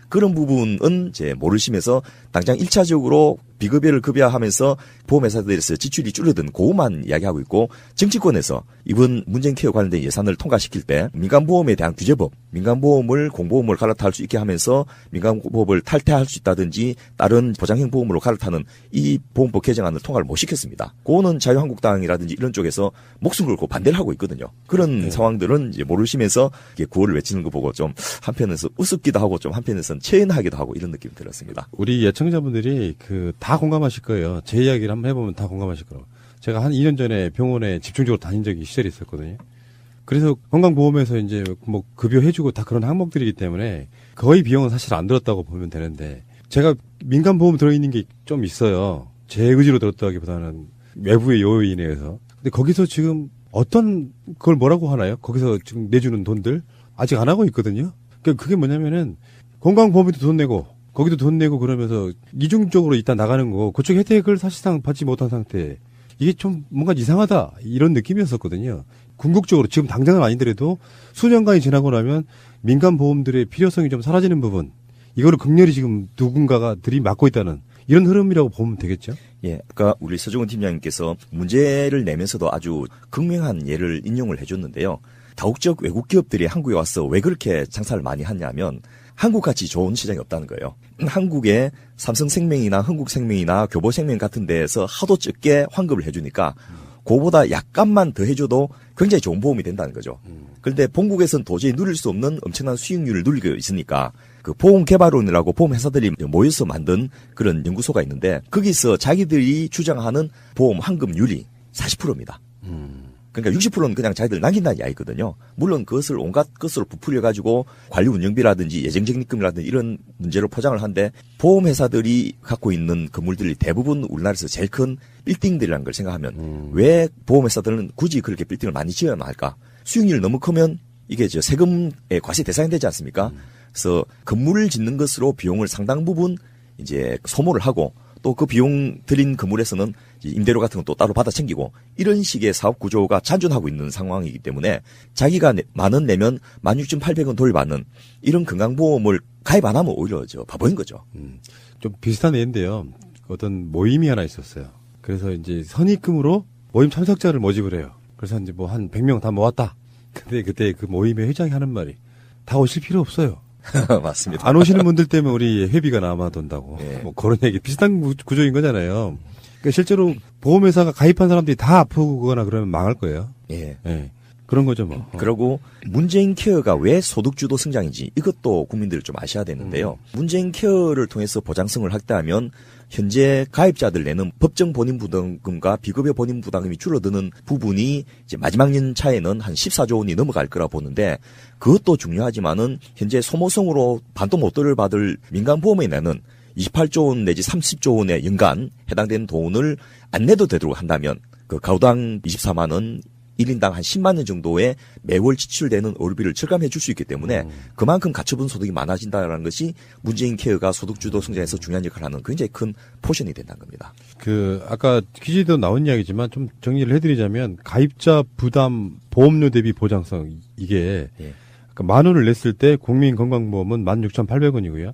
그런 부분은 이제 모르시면서 당장 1차적으로 비급여를 급여하면서 보험회사들에서 지출이 줄어든 그것만 이야기하고 있고 정치권에서 이번 문재인 케어 관련된 예산을 통과시킬 때 민간보험에 대한 규제법, 민간보험을 공보험을 갈아탈 수 있게 하면서 민간보험을 탈퇴할 수 있다든지 다른 보장형 보험으로 갈아타는 이 보험법 개정안을 통과를 못 시켰습니다. 그거는 자유한국당이라든지 이런 쪽에서 목숨 걸고 반대를 하고 있거든요. 그런 상황들은 이제 모르시면서 구호를 외치는 거 보고 좀 한편에서 우습기도 하고 좀 한편에서는 체은하기도 하고 이런 느낌이 들었습니다. 우리 예청자분들이 다 공감하실 거예요. 제 이야기를 한번 해보면 다 공감하실 거라고. 제가 한 2년 전에 병원에 집중적으로 다닌 적이 시절이 있었거든요. 그래서 건강보험에서 이제 급여해주고 다 그런 항목들이기 때문에 거의 비용은 사실 안 들었다고 보면 되는데 제가 민간보험 들어있는 게 좀 있어요. 제 의지로 들었다기보다는 외부의 요인에 의해서. 근데 거기서 지금 어떤 그걸 뭐라고 하나요? 거기서 지금 내주는 돈들 아직 안 하고 있거든요. 그게 뭐냐면은 건강보험에도 돈 내고 거기도 돈 내고 그러면서 이중적으로 일단 나가는 거 그쪽 혜택을 사실상 받지 못한 상태 이게 좀 뭔가 이상하다 이런 느낌이었었거든요. 궁극적으로 지금 당장은 아니더라도 수년간이 지나고 나면 민간보험들의 필요성이 좀 사라지는 부분 이거를 극렬히 지금 누군가가 들이막고 있다는 이런 흐름이라고 보면 되겠죠. 예, 아까 우리 서정훈 팀장님께서 문제를 내면서도 아주 극명한 예를 인용을 해줬는데요. 다국적 외국 기업들이 한국에 와서 왜 그렇게 장사를 많이 하냐면 한국같이 좋은 시장이 없다는 거예요. 한국에 삼성생명이나 흥국생명이나 교보생명 같은 데에서 하도 적게 환급을 해주니까 그거보다 약간만 더 해줘도 굉장히 좋은 보험이 된다는 거죠. 그런데 본국에서는 도저히 누릴 수 없는 엄청난 수익률을 누리고 있으니까 그 보험개발원이라고 보험회사들이 모여서 만든 그런 연구소가 있는데 거기서 자기들이 주장하는 보험 환급률이 40%입니다. 그러니까 60%는 그냥 자기들 남긴다는 이야기거든요. 물론 그것을 온갖 것으로 부풀려가지고 관리 운영비라든지 예정적립금이라든지 이런 문제로 포장을 하는데 보험회사들이 갖고 있는 건물들이 대부분 우리나라에서 제일 큰 빌딩들이라는 걸 생각하면 왜 보험회사들은 굳이 그렇게 빌딩을 많이 지어야만 할까? 수익률이 너무 크면 이게 세금의 과세 대상이 되지 않습니까? 그래서 건물을 짓는 것으로 비용을 상당 부분 이제 소모를 하고 또 그 비용 들인 건물에서는 임대료 같은 건 또 따로 받아 챙기고 이런 식의 사업 구조가 잔존하고 있는 상황이기 때문에 자기가 만 원 내면 16,800원 돌려받는 이런 건강보험을 가입 안 하면 오히려 바보인 거죠. 좀 비슷한 예인데요. 어떤 모임이 하나 있었어요. 그래서 이제 선입금으로 모임 참석자를 모집을 해요. 그래서 이제 한 100명 다 모았다. 근데 그때 그 모임의 회장이 하는 말이 다 오실 필요 없어요. 맞습니다. 안 오시는 분들 때문에 우리 회비가 남아돈다고. 네. 그런 얘기 비슷한 구조인 거잖아요. 그러니까 실제로 보험회사가 가입한 사람들이 다 아프거나 그러면 망할 거예요. 예. 예. 그런 거죠 뭐. 그리고 문재인 케어가 왜 소득주도 성장인지 이것도 국민들이 좀 아셔야 되는데요. 문재인 케어를 통해서 보장성을 확대하면 현재 가입자들 내는 법정 본인부담금과 비급여 본인부담금이 줄어드는 부분이 이제 마지막 연차에는 한 14조 원이 넘어갈 거라 보는데 그것도 중요하지만은 현재 소모성으로 반도 못들을 받을 민간보험에 내는 28조 원 내지 30조 원의 연간 해당되는 돈을 안 내도 되도록 한다면 그 가구당 24만 원 1인당 한 10만 원 정도의 매월 지출되는 의료비를 절감해 줄 수 있기 때문에 그만큼 가처분 소득이 많아진다는 것이 문재인 케어가 소득주도 성장에서 중요한 역할을 하는 굉장히 큰 포션이 된다는 겁니다. 아까 퀴즈에도 나온 이야기지만 좀 정리를 해드리자면 가입자 부담 보험료 대비 보장성 이게 아까 10,000원을 냈을 때 국민건강보험은 16,800원이고요.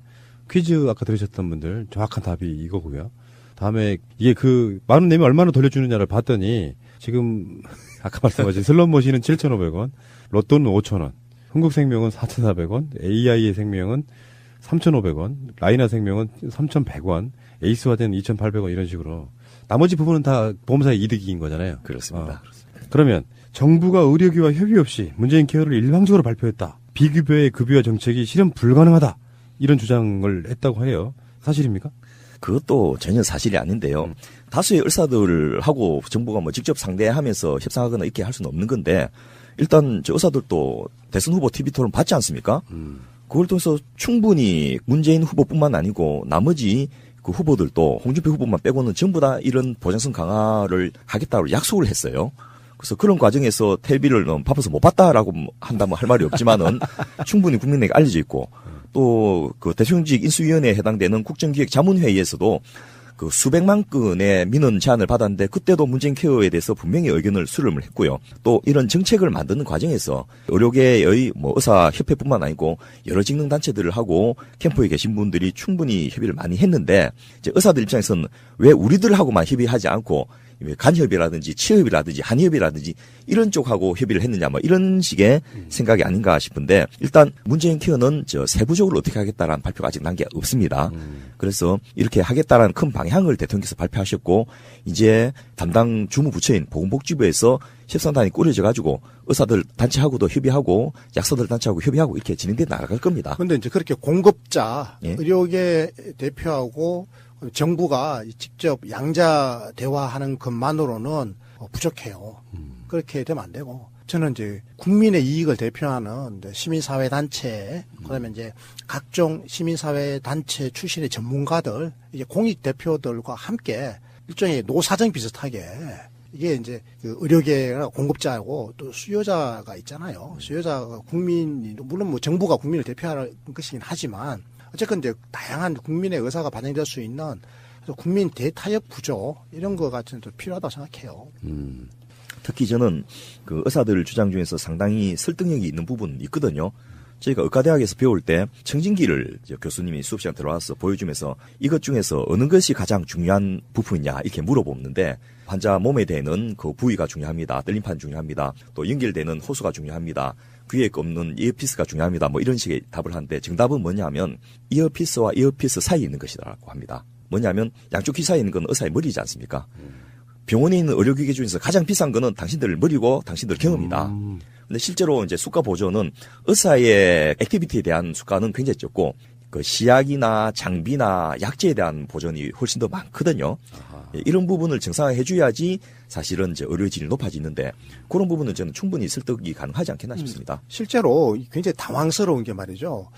퀴즈 아까 들으셨던 분들 정확한 답이 이거고요. 다음에 이게 10,000원 내면 얼마나 돌려주느냐를 봤더니 지금 아까 말씀하신 슬롯머신은 7,500원, 로또는 5,000원, 흥국생명은 4,400원, AI의 생명은 3,500원, 라이나 생명은 3,100원, 에이스화재는 2,800원 이런 식으로 나머지 부분은 다 보험사의 이득인 거잖아요. 그렇습니다. 그러면 정부가 의료기와 협의 없이 문재인 케어를 일방적으로 발표했다. 비급여의 급여화 정책이 실현 불가능하다. 이런 주장을 했다고 해요. 사실입니까? 그것도 전혀 사실이 아닌데요. 다수의 의사들하고 정부가 뭐 직접 상대하면서 협상하거나 이렇게 할 수는 없는 건데 일단 저 의사들도 대선 후보 TV 토론 받지 않습니까? 그걸 통해서 충분히 문재인 후보뿐만 아니고 나머지 그 후보들도 홍준표 후보만 빼고는 전부 다 이런 보장성 강화를 하겠다고 약속을 했어요. 그래서 그런 과정에서 텔비를 바빠서 못 봤다라고 한다면 할 말이 없지만은 충분히 국민에게 알려져 있고 또 그 대통령직 인수위원회에 해당되는 국정기획자문회의에서도 그 수백만 건의 민원 제안을 받았는데 그때도 문재인 케어에 대해서 분명히 의견을 수렴을 했고요. 또 이런 정책을 만드는 과정에서 의료계의 뭐 의사협회뿐만 아니고 여러 직능 단체들을 하고 캠프에 계신 분들이 충분히 협의를 많이 했는데 이제 의사들 입장에서는 왜 우리들하고만 협의하지 않고 간협이라든지 치협이라든지 한의협이라든지 이런 쪽하고 협의를 했느냐 뭐 이런 식의 생각이 아닌가 싶은데 일단 문재인 케어는 저 세부적으로 어떻게 하겠다라는 발표가 아직 난 게 없습니다. 그래서 이렇게 하겠다라는 큰 방향을 대통령께서 발표하셨고 이제 담당 주무부처인 보건복지부에서 협상단이 꾸려져 가지고 의사들 단체하고도 협의하고 약사들 단체하고 협의하고 이렇게 진행돼 나갈 겁니다. 그런데 이제 그렇게 공급자 예? 의료계 대표하고 정부가 직접 양자 대화하는 것만으로는 부족해요. 그렇게 되면 안 되고 저는 이제 국민의 이익을 대표하는 시민사회 단체, 그다음에 이제 각종 시민사회 단체 출신의 전문가들, 이게 공익 대표들과 함께 일종의 노사정 비슷하게 이게 이제 그 의료계가 공급자고 또 수요자가 있잖아요. 수요자가 국민이 물론 뭐 정부가 국민을 대표하는 것이긴 하지만. 어쨌든 이제 다양한 국민의 의사가 반영될 수 있는 국민 대타협 구조 이런 거 같은 좀 필요하다고 생각해요. 특히 저는 그 의사들 주장 중에서 상당히 설득력이 있는 부분이 있거든요. 저희가 의과대학에서 배울 때 청진기를 교수님이 수업 시간 들어와서 보여주면서 이것 중에서 어느 것이 가장 중요한 부품이냐 이렇게 물어보는데 환자 몸에 대는 그 부위가 중요합니다. 떨림판 중요합니다. 또 연결되는 호수가 중요합니다. 귀에 꼽는 이어피스가 중요합니다. 뭐 이런 식의 답을 하는데 정답은 뭐냐면 이어피스와 이어피스 사이에 있는 것이라고 합니다. 뭐냐면 양쪽 귀 사이에 있는 건 의사의 머리지 않습니까? 병원에 있는 의료기기 중에서 가장 비싼 거는 당신들 머리고 당신들 경험이다. 근데 실제로 이제 수가 보조는 의사의 액티비티에 대한 수가는 굉장히 적고 그 시약이나 장비나 약제에 대한 보전이 훨씬 더 많거든요. 이런 부분을 정상화해 줘야지 사실은 이제 의료질이 높아지는데 그런 부분은 저는 충분히 설득이 가능하지 않겠나 싶습니다. 실제로 굉장히 당황스러운 게 말이죠.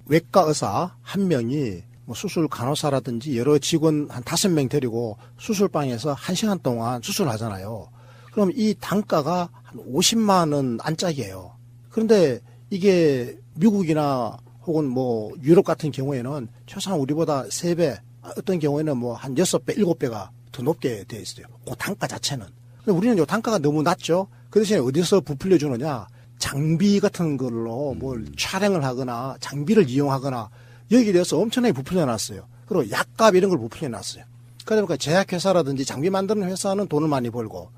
외과 의사 한 명이 뭐 수술 간호사라든지 여러 직원 한 5명 데리고 수술방에서 1시간 동안 수술하잖아요. 그럼 이 단가가 한 50만 원 안짝이에요. 그런데 이게 미국이나 혹은 뭐 유럽 같은 경우에는 최소한 우리보다 3배, 어떤 경우에는 뭐 한 6배, 7배가 더 높게 돼 있어요. 그 단가 자체는. 근데 우리는 요 단가가 너무 낮죠. 그 대신에 어디서 부풀려 주느냐? 장비 같은 걸로 뭘 촬영을 하거나 장비를 이용하거나 여기에 대해서 엄청나게 부풀려 놨어요. 그리고 약값 이런 걸 부풀려 놨어요. 그러니까 제약회사라든지 장비 만드는 회사는 돈을 많이 벌고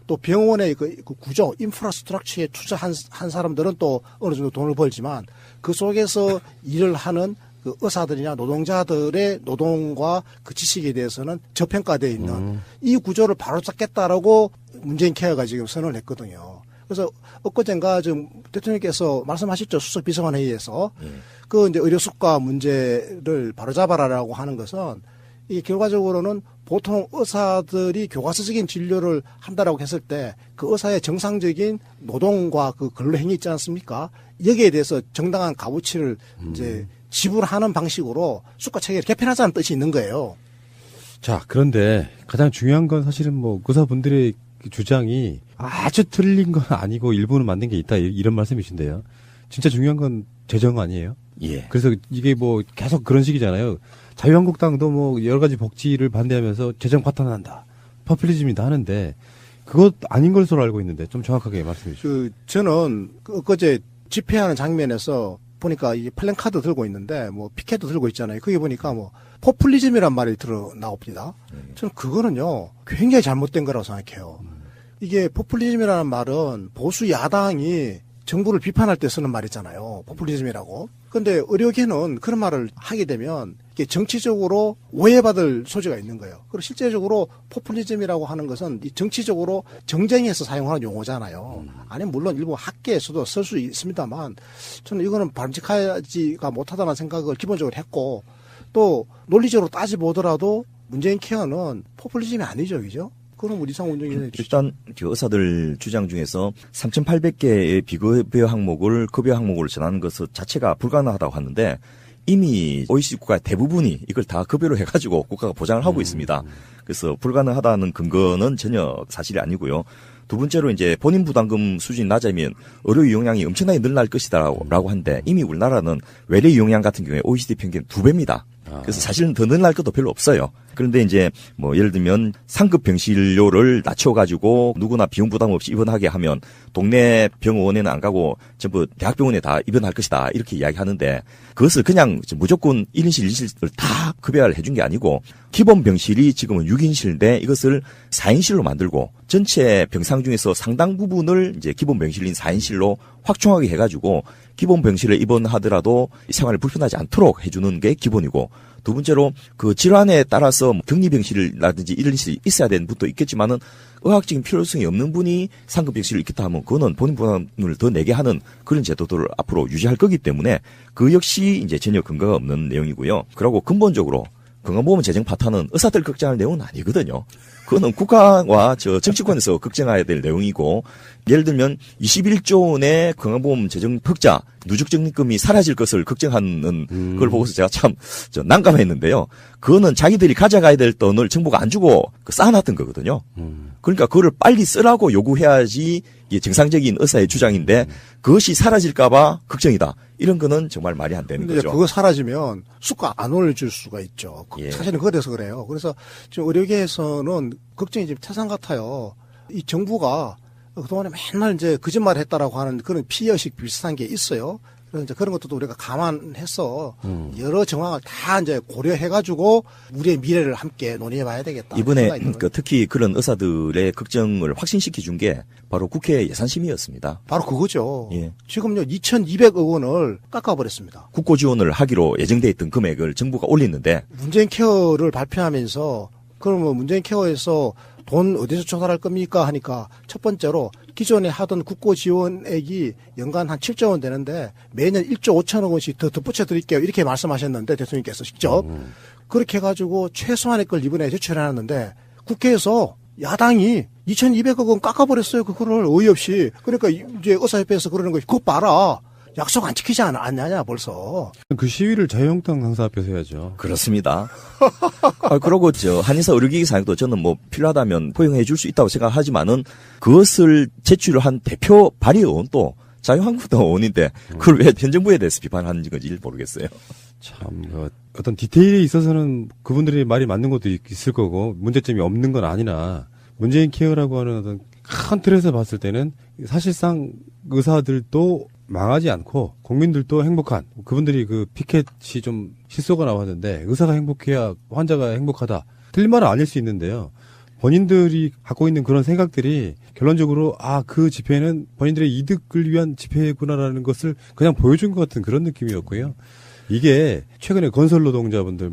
또 병원의 그 구조, 인프라스트럭처에 투자한 사람들은 또 어느 정도 돈을 벌지만 그 속에서 일을 하는 그 의사들이나 노동자들의 노동과 그 지식에 대해서는 저평가되어 있는 이 구조를 바로잡겠다라고 문재인 케어가 지금 선언을 했거든요. 그래서 엊그젠가 지금 대통령께서 말씀하셨죠. 수석 비서관 회의에서 그 이제 의료 수가 문제를 바로잡아라라고 하는 것은 이게 결과적으로는 보통 의사들이 교과서적인 진료를 한다라고 했을 때 그 의사의 정상적인 노동과 그 근로 행위 있지 않습니까? 여기에 대해서 정당한 값어치를 이제 지불하는 방식으로 수가 체계를 개편하자는 뜻이 있는 거예요. 자, 그런데 가장 중요한 건 사실은 뭐 의사분들의 주장이 아주 틀린 건 아니고 일부는 맞는 게 있다 이런 말씀이신데요. 진짜 중요한 건 재정 아니에요? 예. 그래서 이게 뭐 계속 그런 식이잖아요. 자유한국당도 뭐 여러 가지 복지를 반대하면서 재정 파탄난다, 퍼플리즘이다 하는데 그것 아닌 것으로 알고 있는데 좀 정확하게 말씀해 주시죠. 저는 그제 집회하는 장면에서 보니까 이게 플랜카드 들고 있는데 뭐 피켓도 들고 있잖아요. 거기 보니까 뭐 포퓰리즘이란 말이 들어 나옵니다. 저는 그거는요 굉장히 잘못된 거라고 생각해요. 이게 포퓰리즘이라는 말은 보수 야당이 정부를 비판할 때 쓰는 말이잖아요. 포퓰리즘이라고. 그런데 의료계는 그런 말을 하게 되면 이게 정치적으로 오해받을 소지가 있는 거예요. 그리고 실제적으로 포퓰리즘이라고 하는 것은 이 정치적으로 정쟁에서 사용하는 용어잖아요. 아니 물론 일부 학계에서도 쓸 수 있습니다만 저는 이거는 바람직하지가 못하다는 생각을 기본적으로 했고 또 논리적으로 따져보더라도 문재인 케어는 포퓰리즘이 아니죠, 그죠? 그럼 우리 이상 운동위원회 일단 그 의사들 주장 중에서 3,800개의 비급여 항목을 급여 항목으로 전하는 것 자체가 불가능하다고 하는데 이미 OECD 국가 대부분이 이걸 다 급여로 해가지고 국가가 보장을 하고 있습니다. 그래서 불가능하다는 근거는 전혀 사실이 아니고요. 두 번째로 이제 본인 부담금 수준이 낮으면 의료 이용량이 엄청나게 늘어날 것이다라고 하는데 이미 우리나라는 외래 이용량 같은 경우에 OECD 평균 2배입니다. 그래서 사실은 더 늘어날 것도 별로 없어요. 그런데 이제 뭐 예를 들면 상급 병실료를 낮춰가지고 누구나 비용 부담 없이 입원하게 하면 동네 병원에는 안 가고 전부 대학병원에 다 입원할 것이다 이렇게 이야기하는데 그것을 그냥 무조건 1인실, 2인실을 다 급여를 해준 게 아니고 기본 병실이 지금은 6인실인데 이것을 4인실로 만들고 전체 병상 중에서 상당 부분을 이제 기본 병실인 4인실로 확충하게 해가지고 기본 병실에 입원하더라도 생활이 불편하지 않도록 해주는 게 기본이고 두 번째로 그 질환에 따라서 격리병실이라든지 이런 것이 있어야 되는 분도 있겠지만은 의학적인 필요성이 없는 분이 상급병실을 있겠다 하면 그거는 본인 부담을 더 내게 하는 그런 제도들을 앞으로 유지할 거기 때문에 그 역시 이제 전혀 근거가 없는 내용이고요. 그리고 근본적으로 건강보험 재정 파탄은 의사들 걱정할 내용은 아니거든요. 그거는 국가와 정치권에서 걱정해야 될 내용이고 예를 들면 21조 원의 건강보험 재정 흑자 누적 적립금이 사라질 것을 걱정하는 그걸 보고서 제가 참 난감했는데요. 그거는 자기들이 가져가야 될 돈을 정부가 안 주고 쌓아놨던 거거든요. 그러니까 그거를 빨리 쓰라고 요구해야지 이게 정상적인 의사의 주장인데 그것이 사라질까봐 걱정이다. 이런 거는 정말 말이 안 되는 거죠. 그거 사라지면 수가 안 올려줄 수가 있죠. 예. 사실은 그래서 그래요. 그래서 지금 의료계에서는 걱정이 지금 태산 같아요. 이 정부가 그동안에 맨날 이제 거짓말 했다라고 하는 그런 피의식 비슷한 게 있어요. 그래서 이제 그런 것도 우리가 감안해서 여러 정황을 다 이제 고려해가지고 우리의 미래를 함께 논의해봐야 되겠다. 이번에 특히 그런 의사들의 걱정을 확신시켜 준 게 바로 국회 예산심의였습니다. 바로 그거죠. 예. 지금요 2,200억 원을 깎아버렸습니다. 국고 지원을 하기로 예정돼 있던 금액을 정부가 올리는데 문재인 케어를 발표하면서 그러면 문재인 케어에서 돈 어디서 조달할 겁니까 하니까 첫 번째로 기존에 하던 국고 지원액이 연간 한 7조 원 되는데 매년 1조 5천억 원씩 더 덧붙여 드릴게요. 이렇게 말씀하셨는데 대통령께서 직접 그렇게 해가지고 최소한의 걸 이번에 제출해놨는데 국회에서 야당이 2,200억 원 깎아버렸어요. 그거를 어이없이. 그러니까 이제 의사협회에서 그러는 거지. 그거 봐라. 약속 안 지키지 않냐냐 벌써. 그 시위를 자유한국당 상사 앞에서 해야죠. 그렇습니다. 그러고 한의사 의료기기 사역도 저는 뭐 필요하다면 포용해 줄 수 있다고 생각하지만은 그것을 제출을 한 대표 발의의원도 자유한국당 의원인데 그걸 왜 현 정부에 대해서 비판하는 건지 모르겠어요. 참 어떤 디테일에 있어서는 그분들이 말이 맞는 것도 있을 거고 문제점이 없는 건 아니나 문재인 케어라고 하는 어떤 큰 틀에서 봤을 때는 사실상 의사들도 망하지 않고 국민들도 행복한 그분들이 그 피켓이 좀 실소가 나왔는데 의사가 행복해야 환자가 행복하다. 틀린 말은 아닐 수 있는데요. 본인들이 갖고 있는 그런 생각들이 결론적으로 그 집회는 본인들의 이득을 위한 집회구나라는 것을 그냥 보여준 것 같은 그런 느낌이었고요. 이게 최근에 건설 노동자분들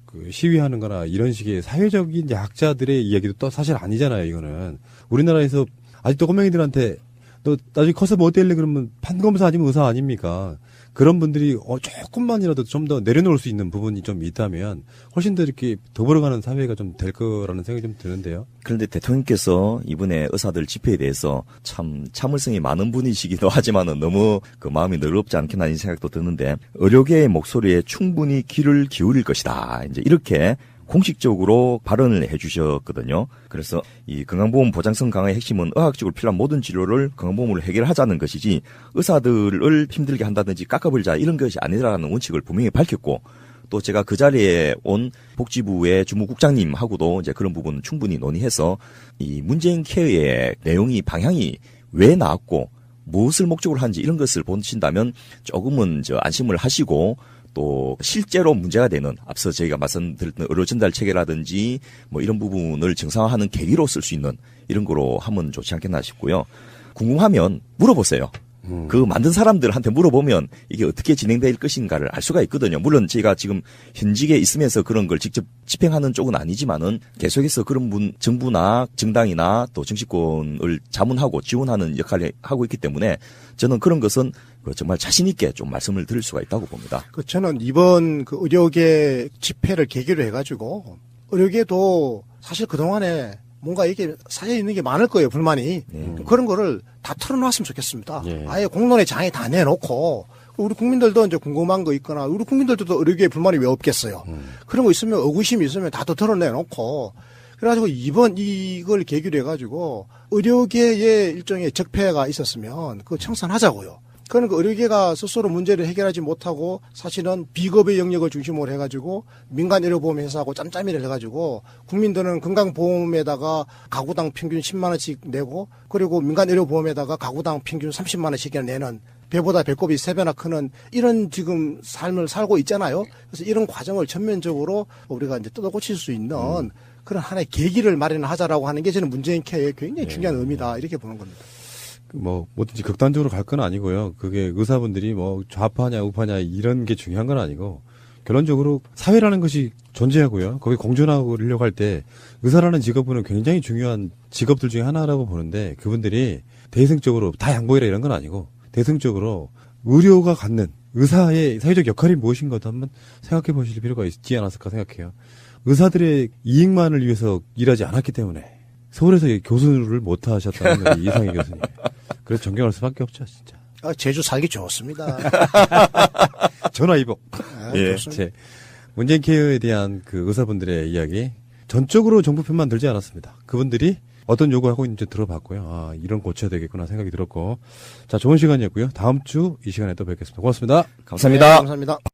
그 시위하는 거나 이런 식의 사회적인 약자들의 이야기도 또 사실 아니잖아요, 이거는. 우리나라에서 아직도 꼬맹이들한테 너 나중에 커서 뭐 될래 그러면 판검사 아니면 의사 아닙니까? 그런 분들이 조금만이라도 좀 더 내려놓을 수 있는 부분이 좀 있다면 훨씬 더 이렇게 더불어가는 사회가 좀 될 거라는 생각이 좀 드는데요. 그런데 대통령께서 이번에 의사들 집회에 대해서 참 참을성이 많은 분이시기도 하지만은 너무 그 마음이 너럽지 않겠나 이런 생각도 드는데 의료계의 목소리에 충분히 귀를 기울일 것이다. 이제 이렇게 공식적으로 발언을 해주셨거든요. 그래서 이 건강보험 보장성 강화의 핵심은 의학적으로 필요한 모든 치료를 건강보험으로 해결하자는 것이지 의사들을 힘들게 한다든지 깎아버리자 이런 것이 아니라는 원칙을 분명히 밝혔고 또 제가 그 자리에 온 복지부의 주무국장님하고도 이제 그런 부분 충분히 논의해서 이 문재인 케어의 내용이 방향이 왜 나왔고 무엇을 목적으로 하는지 이런 것을 보신다면 조금은 안심을 하시고 또 실제로 문제가 되는 앞서 저희가 말씀드렸던 의료 전달 체계라든지 뭐 이런 부분을 정상화하는 계기로 쓸 수 있는 이런 거로 하면 좋지 않겠나 싶고요. 궁금하면 물어보세요. 그 만든 사람들한테 물어보면 이게 어떻게 진행될 것인가를 알 수가 있거든요. 물론 제가 지금 현직에 있으면서 그런 걸 직접 집행하는 쪽은 아니지만은 계속해서 그런 정부나 정당이나 또 정치권을 자문하고 지원하는 역할을 하고 있기 때문에 저는 그런 것은 정말 자신 있게 좀 말씀을 드릴 수가 있다고 봅니다. 저는 이번 그 의료계 집회를 계기로 해가지고 의료계도 사실 그동안에 뭔가 이게 쌓여 있는 게 많을 거예요, 불만이. 그런 거를 다 털어놨으면 좋겠습니다. 예. 아예 공론의 장에 다 내놓고 우리 국민들도 이제 궁금한 거 있거나 우리 국민들도 의료계에 불만이 왜 없겠어요. 그런 거 있으면 의구심이 있으면 다 털어내놓고 그래가지고 이번 이걸 계기로 해가지고 의료계의 일종의 적폐가 있었으면 그거 청산하자고요. 그러니까 의료계가 스스로 문제를 해결하지 못하고 사실은 비겁의 영역을 중심으로 해가지고 민간 의료보험 회사하고 짬짬이를 해가지고 국민들은 건강보험에다가 가구당 평균 10만 원씩 내고 그리고 민간 의료보험에다가 가구당 평균 30만 원씩 내는 배보다 배꼽이 3배나 크는 이런 지금 삶을 살고 있잖아요. 그래서 이런 과정을 전면적으로 우리가 이제 뜯어고칠 수 있는 그런 하나의 계기를 마련하자라고 하는 게 저는 문재인 케어의 굉장히 중요한 의미다 이렇게 보는 겁니다. 뭐 뭐든지 극단적으로 갈 건 아니고요. 그게 의사분들이 뭐 좌파냐 우파냐 이런 게 중요한 건 아니고 결론적으로 사회라는 것이 존재하고요. 거기 공존하려고 할 때 의사라는 직업은 굉장히 중요한 직업들 중에 하나라고 보는데 그분들이 대승적으로 다 양보해라 이런 건 아니고 대승적으로 의료가 갖는 의사의 사회적 역할이 무엇인가도 한번 생각해 보실 필요가 있지 않았을까 생각해요. 의사들의 이익만을 위해서 일하지 않았기 때문에 서울에서 교수를 못 하셨다는 거예요. 이상희 교수님. 그래서 존경할 수밖에 없죠, 진짜. 제주 살기 좋습니다. 전화위복. 예. 좋습니다. 문재인 케어에 대한 그 의사분들의 이야기 전적으로 정부 편만 들지 않았습니다. 그분들이 어떤 요구하고 있는지 들어봤고요. 아, 이런 고쳐야 되겠구나 생각이 들었고. 자, 좋은 시간이었고요. 다음 주 이 시간에 또 뵙겠습니다. 고맙습니다. 감사합니다. 네, 감사합니다.